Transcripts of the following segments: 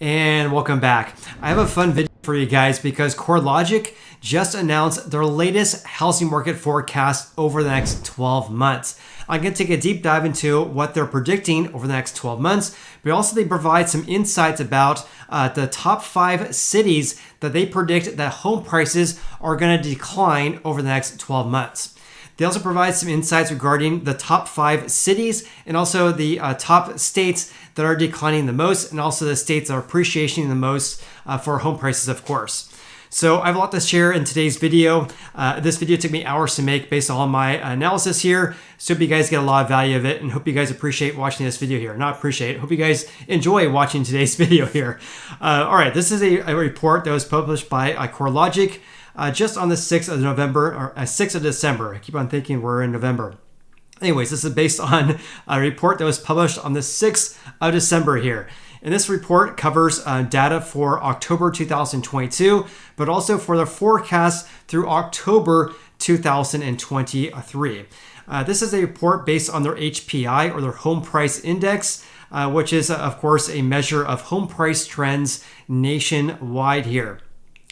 And welcome back. I have a fun video for you guys because Corelogic just announced their latest housing market forecast over the next 12 months. I'm going to take a deep dive into what they're predicting over the next 12 months, but also they provide some insights about the top 5 cities that they predict that home prices are going to decline over the next 12 months. They also provide some insights regarding the top 5 cities and also the top states that are declining the most, and also the states that are appreciating the most for home prices, of course. So I have a lot to share in today's video. This video took me hours to make based on my analysis here. So hope you guys get a lot of value of it and hope you guys appreciate watching this video here. Not appreciate, hope you guys enjoy watching today's video here. All right, this is a report that was published by Corelogic just on the 6th of November, or 6th of December. I keep on thinking we're in November. Anyways, this is based on a report that was published on the 6th of December here. And this report covers data for October 2022, but also for the forecast through October 2023. This is a report based on their HPI, or their Home Price Index, which is, of course, a measure of home price trends nationwide here.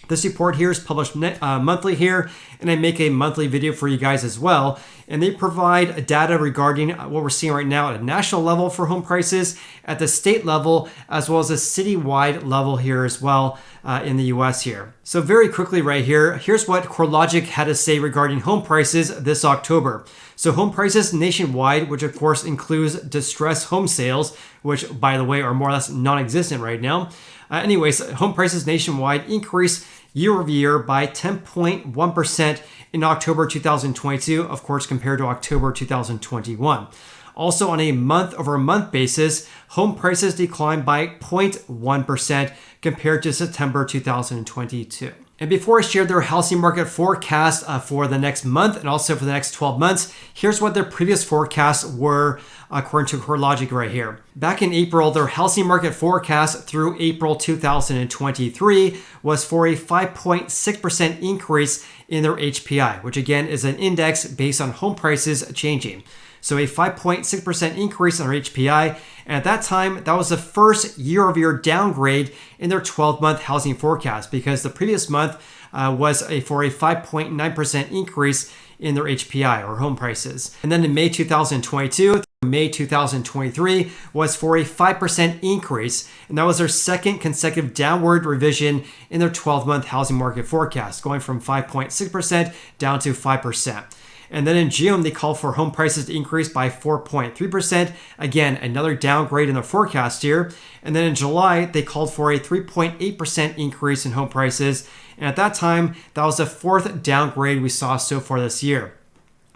This report here is published monthly here, and I make a monthly video for you guys as well. And they provide data regarding what we're seeing right now at a national level for home prices, at the state level, as well as a citywide level here as well in the US here. So very quickly right here, here's what Corelogic had to say regarding home prices this October. So home prices nationwide, which of course includes distressed home sales, which by the way are more or less non-existent right now. Anyways, home prices nationwide increased year over year by 10.1% in October 2022, of course, compared to October 2021. Also, on a month-over-month basis, home prices declined by 0.1% compared to September 2022. And before I share their housing market forecast for the next month and also for the next 12 months, here's what their previous forecasts were according to Corelogic right here. Back in April, their housing market forecast through April 2023 was for a 5.6% increase in their HPI, which again is an index based on home prices changing. So a 5.6% increase in our HPI. And at that time, that was the first year-over-year downgrade in their 12-month housing forecast, because the previous month was for a 5.9% increase in their HPI, or home prices. And then in May 2022 through May 2023 was for a 5% increase. And that was their second consecutive downward revision in their 12-month housing market forecast, going from 5.6% down to 5%. And then in June, they called for home prices to increase by 4.3%. Again, another downgrade in their forecast here. And then in July, they called for a 3.8% increase in home prices. And at that time, that was the 4th downgrade we saw so far this year.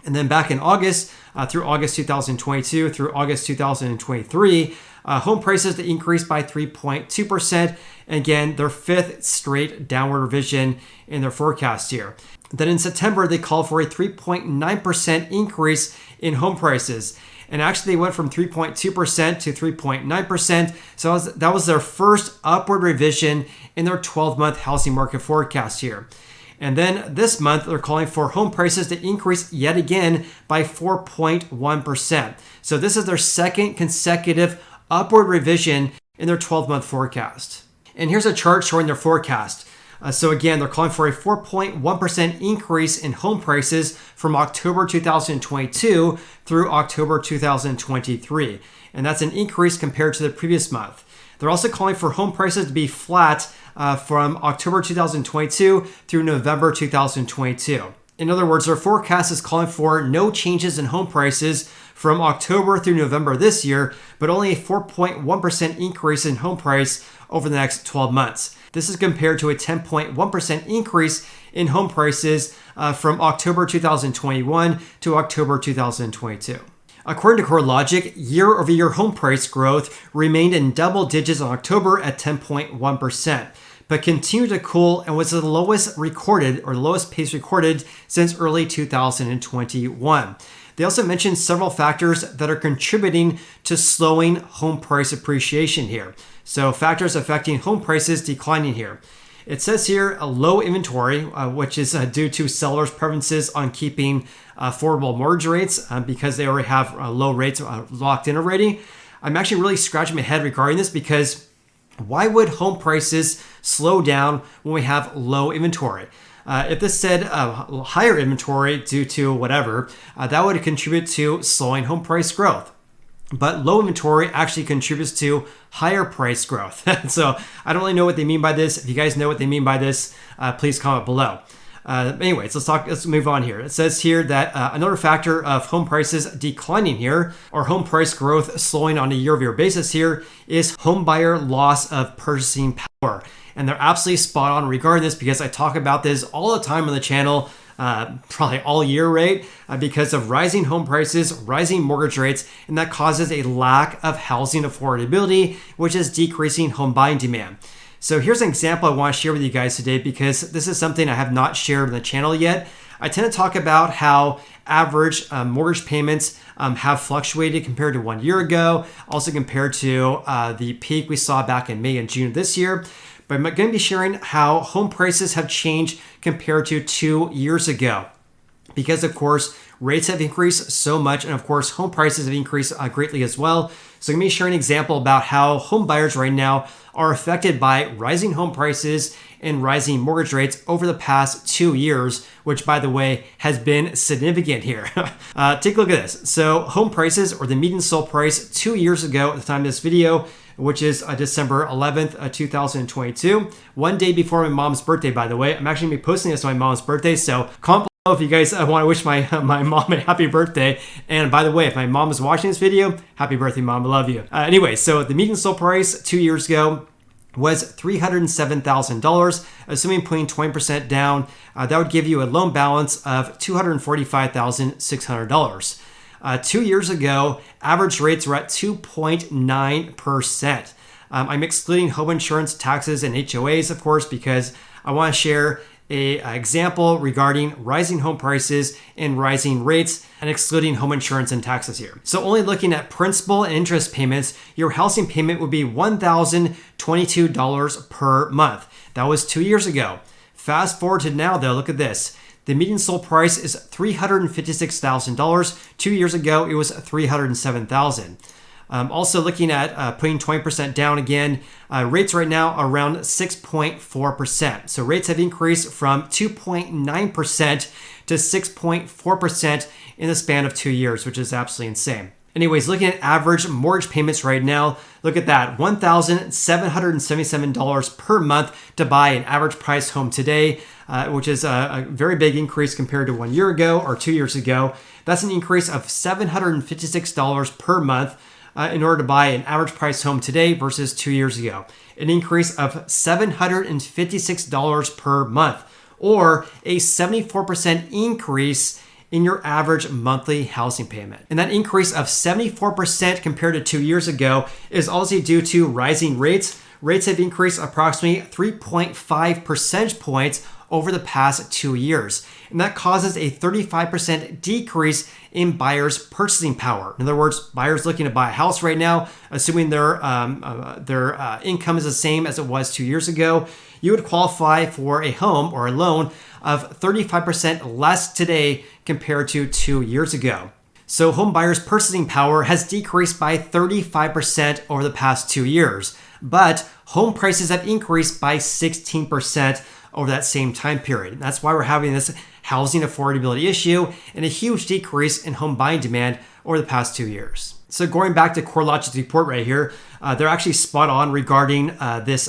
And then back in August, through August 2022 through August 2023, home prices to increase by 3.2%. Again, their 5th straight downward revision in their forecast here. Then in September, they called for a 3.9% increase in home prices. And actually, they went from 3.2% to 3.9%. So that was their first upward revision in their 12-month housing market forecast here. And then this month, they're calling for home prices to increase yet again by 4.1%. So this is their second consecutive upward revision in their 12-month forecast. And here's a chart showing their forecast. So again, they're calling for a 4.1% increase in home prices from October 2022 through October 2023. And that's an increase compared to the previous month. They're also calling for home prices to be flat from October 2022 through November 2022. In other words, their forecast is calling for no changes in home prices from October through November this year, but only a 4.1% increase in home price over the next 12 months. This is compared to a 10.1% increase in home prices from October 2021 to October 2022. According to Corelogic, year-over-year home price growth remained in double digits in October at 10.1%, but continued to cool and was the lowest recorded, or the lowest pace recorded, since early 2021. They also mentioned several factors that are contributing to slowing home price appreciation here. So factors affecting home prices declining here. It says here a low inventory, which is due to sellers' preferences on keeping affordable mortgage rates because they already have low rates locked in already. I'm actually really scratching my head regarding this because Why would home prices slow down when we have low inventory? If this said higher inventory due to whatever, that would contribute to slowing home price growth. But low inventory actually contributes to higher price growth. So I don't really know what they mean by this. If you guys know what they mean by this, please comment below. Anyways, let's move on here. It says here that another factor of home prices declining here, or home price growth slowing on a year-over-year basis here, is home buyer loss of purchasing power. And they're absolutely spot on regarding this, because I talk about this all the time on the channel, probably all year, right? Because of rising home prices, rising mortgage rates, and that causes a lack of housing affordability, which is decreasing home buying demand. So here's an example I want to share with you guys today, because this is something I have not shared on the channel yet. I tend to talk about how average mortgage payments have fluctuated compared to 1 year ago, also compared to the peak we saw back in May and June of this year. But I'm going to be sharing how home prices have changed compared to 2 years ago. Because, of course, rates have increased so much, and of course, home prices have increased greatly as well. So I'm going to be sharing an example about how home buyers right now are affected by rising home prices and rising mortgage rates over the past 2 years, which, by the way, has been significant here. Take a look at this. So home prices, or the median sold price 2 years ago at the time of this video, which is December 11th, 2022, one day before my mom's birthday, by the way. I'm actually going to be posting this on my mom's birthday, so comment below if you guys want to wish my mom a happy birthday. And by the way, if my mom is watching this video, happy birthday, Mom. I love you. Anyway, so the median sold price 2 years ago was $307,000, assuming putting 20% down. That would give you a loan balance of $245,600. 2 years ago, average rates were at 2.9%. I'm excluding home insurance, taxes, and HOAs, of course, because I want to share an example regarding rising home prices and rising rates, and excluding home insurance and taxes here. So only looking at principal and interest payments, your housing payment would be $1,022 per month. That was 2 years ago. Fast forward to now, though, look at this. The median sold price is $356,000. 2 years ago, it was $307,000. Also looking at putting 20% down again, rates right now are around 6.4%. So rates have increased from 2.9% to 6.4% in the span of 2 years, which is absolutely insane. Anyways, looking at average mortgage payments right now, look at that, $1,777 per month to buy an average price home today, which is a very big increase compared to 1 year ago or 2 years ago. That's an increase of $756 per month in order to buy an average price home today versus 2 years ago. An increase of $756 per month, or a 74% increase in your average monthly housing payment. And that increase of 74% compared to 2 years ago is also due to rising rates. Rates have increased approximately 3.5 percentage points over the past 2 years. And that causes a 35% decrease in buyers' purchasing power. In other words, buyers looking to buy a house right now, assuming their income is the same as it was 2 years ago, you would qualify for a home or a loan of 35% less today compared to 2 years ago. So home buyers' purchasing power has decreased by 35% over the past 2 years, but home prices have increased by 16% over that same time period. And that's why we're having this housing affordability issue and a huge decrease in home buying demand over the past 2 years. So going back to Corelogic's report right here, they're actually spot on regarding this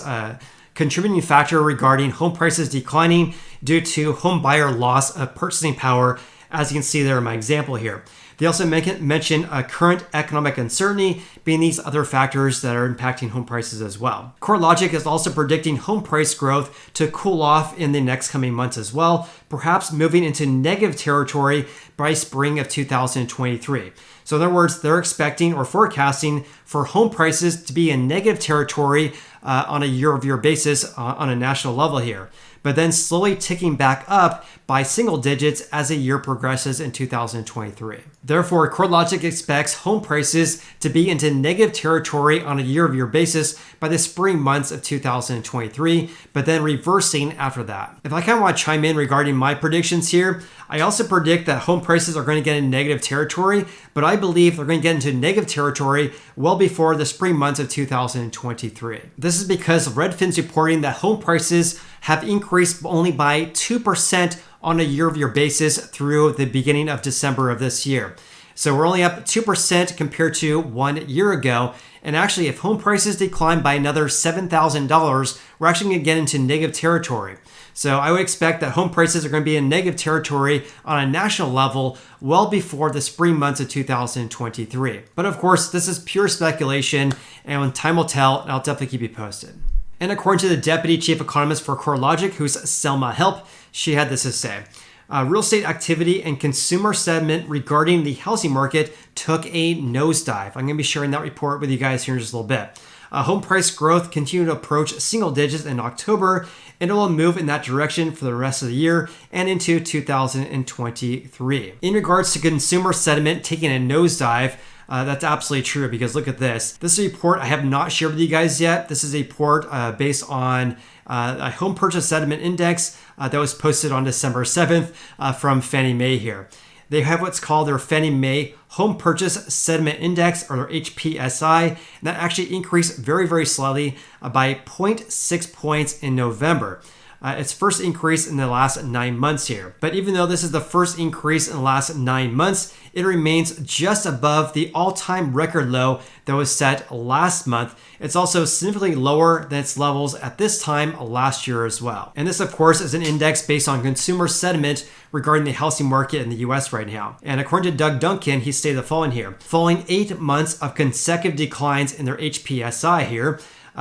contributing factor regarding home prices declining due to home buyer loss of purchasing power, as you can see there in my example here. They also mention current economic uncertainty being these other factors that are impacting home prices as well. Corelogic is also predicting home price growth to cool off in the next coming months as well, perhaps moving into negative territory by spring of 2023. So in other words, they're expecting or forecasting for home prices to be in negative territory on a year-over-year basis on a national level here, but then slowly ticking back up by single digits as the year progresses in 2023. Therefore, Corelogic expects home prices to be into negative territory on a year-over-year basis by the spring months of 2023, but then reversing after that. If I kind of want to chime in regarding my predictions here. I also predict that home prices are going to get in negative territory, but I believe they're going to get into negative territory well before the spring months of 2023. This is because Redfin's reporting that home prices have increased only by 2% on a year-over-year basis through the beginning of December of this year. So we're only up 2% compared to 1 year ago. And actually, if home prices decline by another $7,000, we're actually going to get into negative territory. So I would expect that home prices are going to be in negative territory on a national level well before the spring months of 2023. But of course, this is pure speculation, and when time will tell, I'll definitely keep you posted. And according to the deputy chief economist for Corelogic, who's Selma Help, she had this to say. Real estate activity and consumer sentiment regarding the housing market took a nosedive. I'm going to be sharing that report with you guys here in just a little bit. Home price growth continued to approach single digits in October, and it will move in that direction for the rest of the year and into 2023. In regards to consumer sentiment taking a nosedive, that's absolutely true, because look at this. This is a report I have not shared with you guys yet. This is a report based on a home purchase sentiment index that was posted on December 7th from Fannie Mae here. They have what's called their Fannie Mae Home Purchase Sentiment Index, or their HPSI, and that actually increased very, very slightly by 0.6 points in November. Its first increase in the last 9 months here. But even though this is the first increase in the last 9 months, it remains just above the all-time record low that was set last month. It's also significantly lower than its levels at this time last year as well. And this, of course, is an index based on consumer sentiment regarding the housing market in the US right now. And according to Doug Duncan, he stated the following here. Following 8 months of consecutive declines in their HPSI here,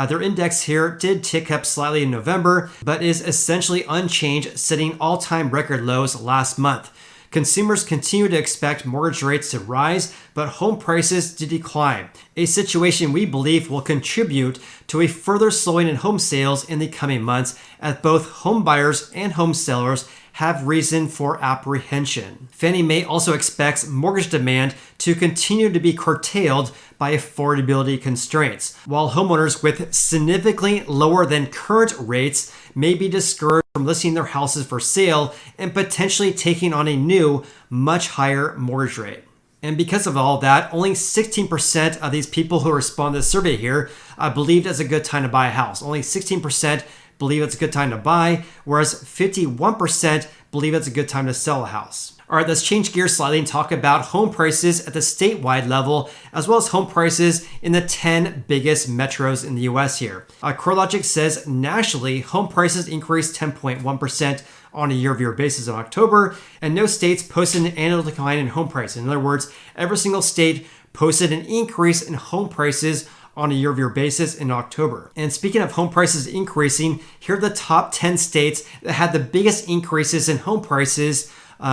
their index here did tick up slightly in November, but is essentially unchanged, setting all-time record lows last month. Consumers continue to expect mortgage rates to rise, but home prices to decline, a situation we believe will contribute to a further slowing in home sales in the coming months, as both home buyers and home sellers have reason for apprehension. Fannie Mae also expects mortgage demand to continue to be curtailed by affordability constraints, while homeowners with significantly lower than current rates may be discouraged from listing their houses for sale and potentially taking on a new, much higher mortgage rate. And because of all that, only 16% of these people who respond to the survey here believed it's a good time to buy a house. Only 16% believe it's a good time to buy, whereas 51% believe it's a good time to sell a house. All right, let's change gears slightly and talk about home prices at the statewide level, as well as home prices in the 10 biggest metros in the US here. Corelogic says nationally, home prices increased 10.1% on a year-over-year basis in October, and no states posted an annual decline in home prices. In other words, every single state posted an increase in home prices on a year-over-year basis in October. And speaking of home prices increasing, here are the top 10 states that had the biggest increases in home prices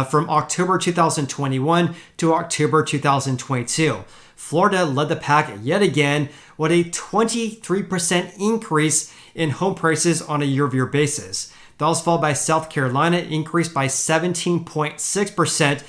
from October 2021 to October 2022. Florida led the pack yet again with a 23% increase in home prices on a year-over-year basis. That was followed by South Carolina, increased by 17.6%,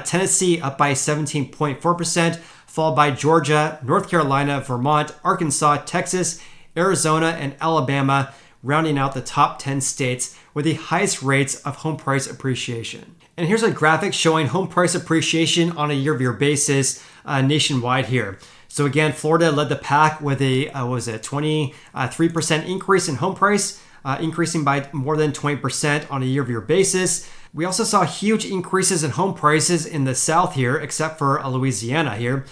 Tennessee up by 17.4%, followed by Georgia, North Carolina, Vermont, Arkansas, Texas, Arizona, and Alabama, rounding out the top 10 states with the highest rates of home price appreciation. And here's a graphic showing home price appreciation on a year-over-year basis nationwide here. So again, Florida led the pack with a 23% increase in home price, increasing by more than 20% on a year-over-year basis. We also saw huge increases in home prices in the South here, except for Louisiana here.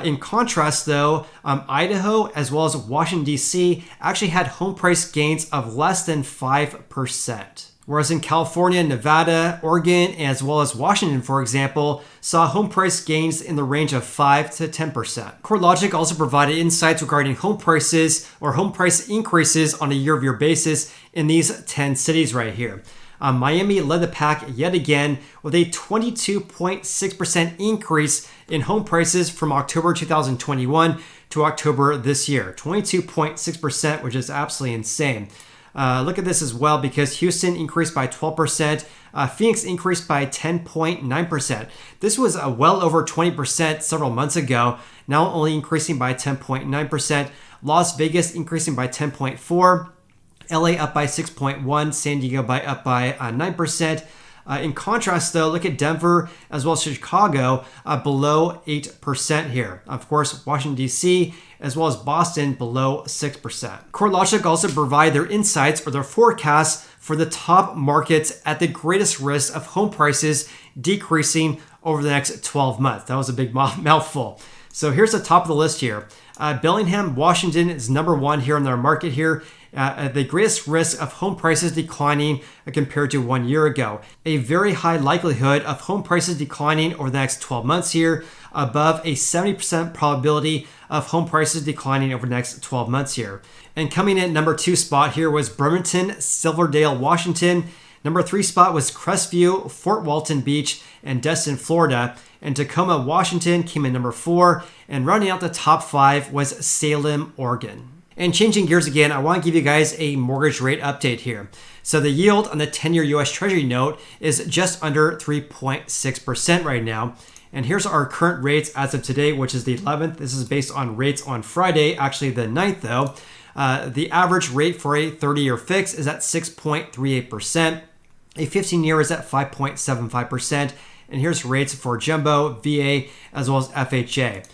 In contrast, though, Idaho as well as Washington, D.C. actually had home price gains of less than 5%. Whereas in California, Nevada, Oregon, as well as Washington, for example, saw home price gains in the range of 5 to 10%. Corelogic also provided insights regarding home prices or home price increases on a year-over-year basis in these 10 cities right here. Miami led the pack yet again with a 22.6% increase in home prices from October 2021 to October this year. 22.6%, which is absolutely insane. Look at this as well, because Houston increased by 12%, Phoenix increased by 10.9%. This was well over 20% several months ago, now only increasing by 10.9%. Las Vegas increasing by 10.4%. LA up by 6.1%, San Diego up by 9%, In contrast, though, look at Denver as well as Chicago below 8% here. Of course, Washington, D.C., as well as Boston below 6%. Corelogic also provide their insights or their forecasts for the top markets at the greatest risk of home prices decreasing over the next 12 months. That was a big mouthful. So here's the top of the list here. Bellingham, Washington is number one here in their market here. The greatest risk of home prices declining compared to 1 year ago. A very high likelihood of home prices declining over the next 12 months here, above a 70% probability of home prices declining over the next 12 months here. And coming in at number 2 spot here was Bremerton, Silverdale, Washington. Number 3 spot was Crestview, Fort Walton Beach, and Destin, Florida. And Tacoma, Washington came in number 4. And rounding out the top 5 was Salem, Oregon. And changing gears again, I want to give you guys a mortgage rate update here. So the yield on the 10-year US Treasury note is just under 3.6% right now. And here's our current rates as of today, which is the 11th. This is based on rates on Friday, actually the 9th though. The average rate for a 30-year fix is at 6.38%. A 15-year is at 5.75%. And here's rates for jumbo, VA, as well as FHA.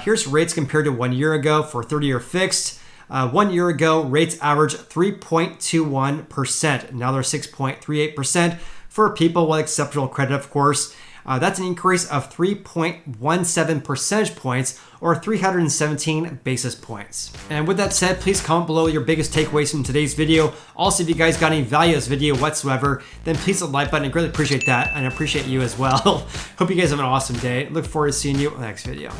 Here's rates compared to 1 year ago for 30-year fixed. 1 year ago, rates averaged 3.21%. Now they're 6.38% for people with exceptional credit, of course. That's an increase of 3.17 percentage points or 317 basis points. And with that said, please comment below your biggest takeaways from today's video. Also, if you guys got any value in this video whatsoever, then please hit the like button. I greatly appreciate that, and I appreciate you as well. Hope you guys have an awesome day. Look forward to seeing you in the next video.